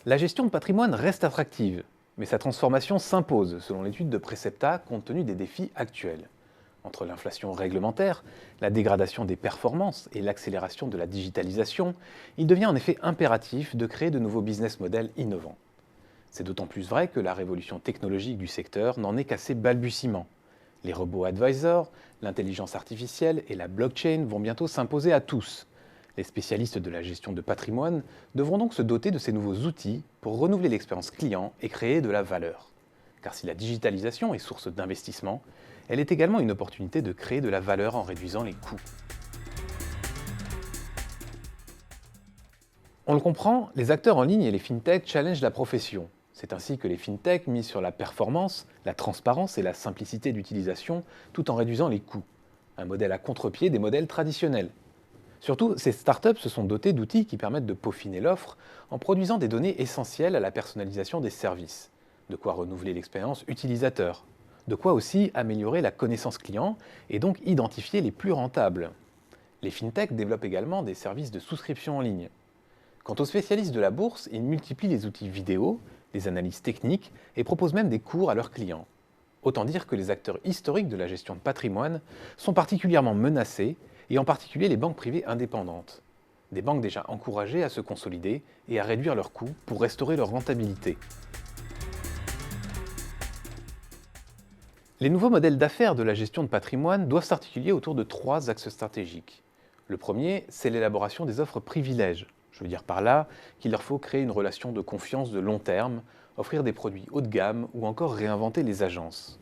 La gestion de patrimoine reste attractive, mais sa transformation s'impose, selon l'étude de Precepta, compte tenu des défis actuels. Entre l'inflation réglementaire, la dégradation des performances et l'accélération de la digitalisation, il devient en effet impératif de créer de nouveaux business models innovants. C'est d'autant plus vrai que la révolution technologique du secteur n'en est qu'à ses balbutiements. Les robots advisors, l'intelligence artificielle et la blockchain vont bientôt s'imposer à tous. Les spécialistes de la gestion de patrimoine devront donc se doter de ces nouveaux outils pour renouveler l'expérience client et créer de la valeur. Car si la digitalisation est source d'investissement, elle est également une opportunité de créer de la valeur en réduisant les coûts. On le comprend, les acteurs en ligne et les fintechs challengent la profession. C'est ainsi que les fintechs misent sur la performance, la transparence et la simplicité d'utilisation tout en réduisant les coûts. Un modèle à contre-pied des modèles traditionnels. Surtout, ces startups se sont dotées d'outils qui permettent de peaufiner l'offre en produisant des données essentielles à la personnalisation des services. De quoi renouveler l'expérience utilisateur. De quoi aussi améliorer la connaissance client et donc identifier les plus rentables. Les fintechs développent également des services de souscription en ligne. Quant aux spécialistes de la bourse, ils multiplient les outils vidéo, les analyses techniques et proposent même des cours à leurs clients. Autant dire que les acteurs historiques de la gestion de patrimoine sont particulièrement menacés, et en particulier les banques privées indépendantes. Des banques déjà encouragées à se consolider et à réduire leurs coûts pour restaurer leur rentabilité. Les nouveaux modèles d'affaires de la gestion de patrimoine doivent s'articuler autour de trois axes stratégiques. Le premier, c'est l'élaboration des offres privilèges. Je veux dire par là qu'il leur faut créer une relation de confiance de long terme, offrir des produits haut de gamme ou encore réinventer les agences.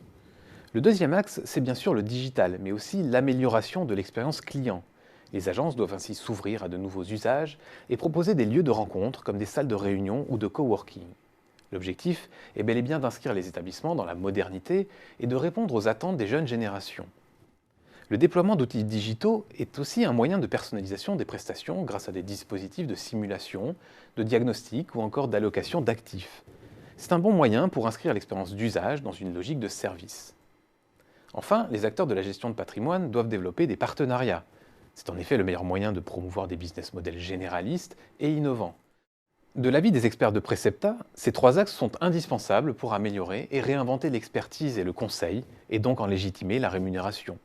Le deuxième axe, c'est bien sûr le digital, mais aussi l'amélioration de l'expérience client. Les agences doivent ainsi s'ouvrir à de nouveaux usages et proposer des lieux de rencontre comme des salles de réunion ou de coworking. L'objectif est bel et bien d'inscrire les établissements dans la modernité et de répondre aux attentes des jeunes générations. Le déploiement d'outils digitaux est aussi un moyen de personnalisation des prestations grâce à des dispositifs de simulation, de diagnostic ou encore d'allocation d'actifs. C'est un bon moyen pour inscrire l'expérience d'usage dans une logique de service. Enfin, les acteurs de la gestion de patrimoine doivent développer des partenariats. C'est en effet le meilleur moyen de promouvoir des business models généralistes et innovants. De l'avis des experts de Precepta, ces trois axes sont indispensables pour améliorer et réinventer l'expertise et le conseil, et donc en légitimer la rémunération.